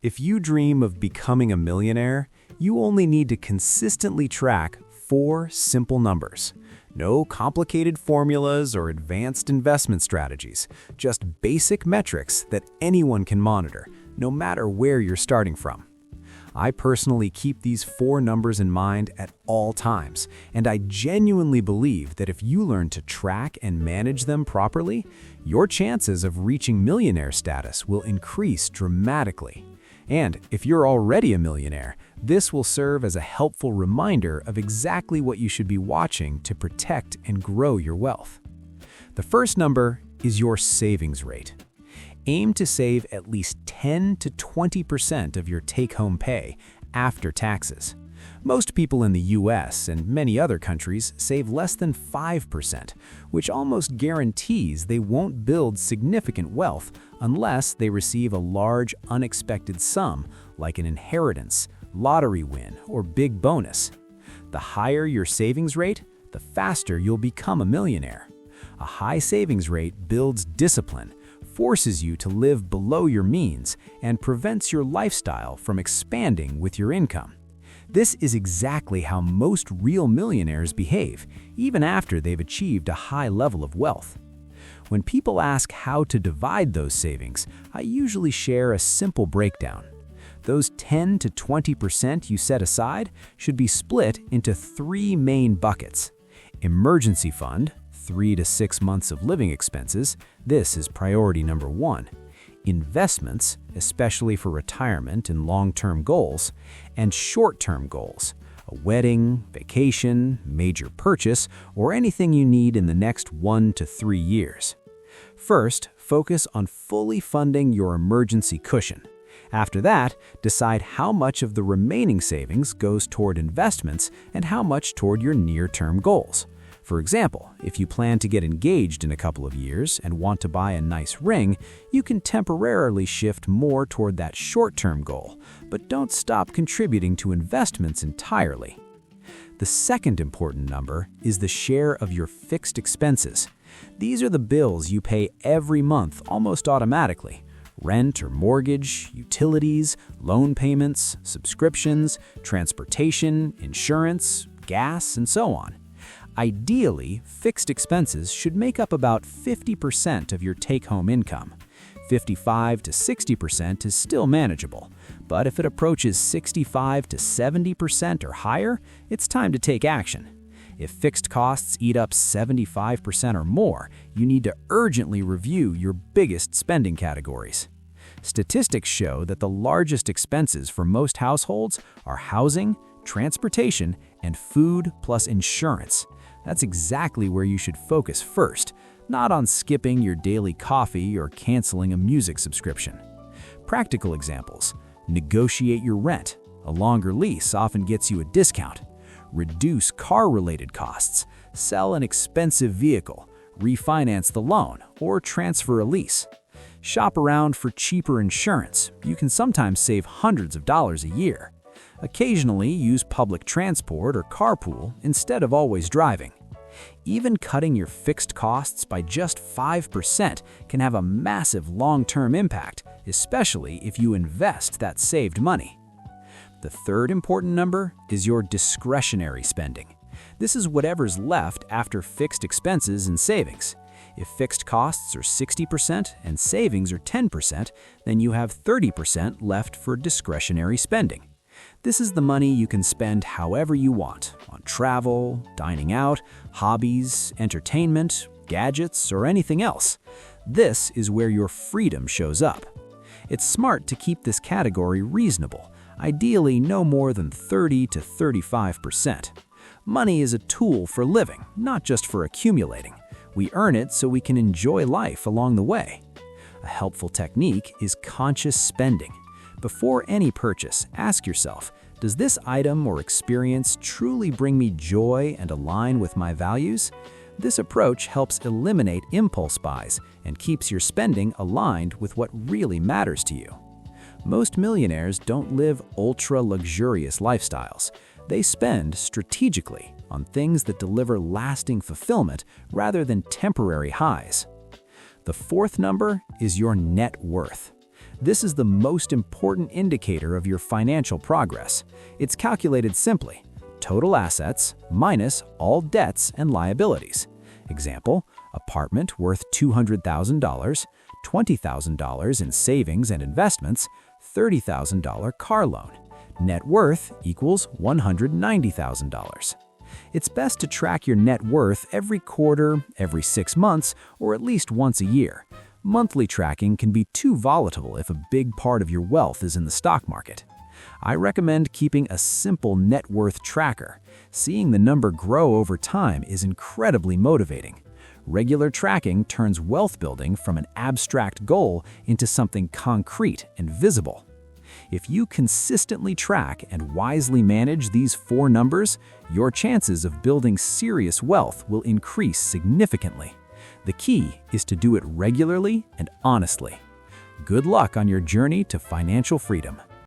If you dream of becoming a millionaire, you only need to consistently track 4 simple numbers. No complicated formulas or advanced investment strategies, just basic metrics that anyone can monitor, no matter where you're starting from. I personally keep these 4 numbers in mind at all times, and I genuinely believe that if you learn to track and manage them properly, your chances of reaching millionaire status will increase dramatically. And if you're already a millionaire, this will serve as a helpful reminder of exactly what you should be watching to protect and grow your wealth. The first number is your savings rate. Aim to save at least 10 to 20% of your take-home pay after taxes. Most people in the US and many other countries save less than 5%, which almost guarantees they won't build significant wealth unless they receive a large unexpected sum like an inheritance, lottery win, or big bonus. The higher your savings rate, the faster you'll become a millionaire. A high savings rate builds discipline, forces you to live below your means, and prevents your lifestyle from expanding with your income. This is exactly how most real millionaires behave, even after they've achieved a high level of wealth. When people ask how to divide those savings, I usually share a simple breakdown. Those 10 to 20% you set aside should be split into 3 main buckets. Emergency fund, 3 to 6 months of living expenses. This is priority number 1. Investments, especially for retirement and long-term goals, and short-term goals, a wedding, vacation, major purchase, or anything you need in the next 1 to 3 years. First, focus on fully funding your emergency cushion. After that, decide how much of the remaining savings goes toward investments and how much toward your near-term goals. For example, if you plan to get engaged in a couple of years and want to buy a nice ring, you can temporarily shift more toward that short-term goal, but don't stop contributing to investments entirely. The second important number is the share of your fixed expenses. These are the bills you pay every month almost automatically. Rent or mortgage, utilities, loan payments, subscriptions, transportation, insurance, gas, and so on. Ideally, fixed expenses should make up about 50% of your take-home income. 55 to 60% is still manageable, but if it approaches 65 to 70% or higher, it's time to take action. If fixed costs eat up 75% or more, you need to urgently review your biggest spending categories. Statistics show that the largest expenses for most households are housing, transportation, and food plus insurance. That's exactly where you should focus first, not on skipping your daily coffee or canceling a music subscription. Practical examples: negotiate your rent. A longer lease often gets you a discount. Reduce car-related costs. Sell an expensive vehicle, refinance the loan, or transfer a lease. Shop around for cheaper insurance. You can sometimes save hundreds of dollars a year. Occasionally, use public transport or carpool instead of always driving. Even cutting your fixed costs by just 5% can have a massive long-term impact, especially if you invest that saved money. The third important number is your discretionary spending. This is whatever's left after fixed expenses and savings. If fixed costs are 60% and savings are 10%, then you have 30% left for discretionary spending. This is the money you can spend however you want, on travel, dining out, hobbies, entertainment, gadgets, or anything else. This is where your freedom shows up. It's smart to keep this category reasonable, ideally no more than 30 to 35%. Money is a tool for living, not just for accumulating. We earn it so we can enjoy life along the way. A helpful technique is conscious spending. Before any purchase, ask yourself, does this item or experience truly bring me joy and align with my values? This approach helps eliminate impulse buys and keeps your spending aligned with what really matters to you. Most millionaires don't live ultra-luxurious lifestyles. They spend strategically on things that deliver lasting fulfillment rather than temporary highs. The fourth number is your net worth. This is the most important indicator of your financial progress. It's calculated simply: total assets minus all debts and liabilities. Example, apartment worth $200,000, $20,000 in savings and investments, $30,000 car loan. Net worth equals $190,000. It's best to track your net worth every quarter, every 6 months, or at least once a year. Monthly tracking can be too volatile if a big part of your wealth is in the stock market. I recommend keeping a simple net worth tracker. Seeing the number grow over time is incredibly motivating. Regular tracking turns wealth building from an abstract goal into something concrete and visible. If you consistently track and wisely manage these 4 numbers, your chances of building serious wealth will increase significantly. The key is to do it regularly and honestly. Good luck on your journey to financial freedom.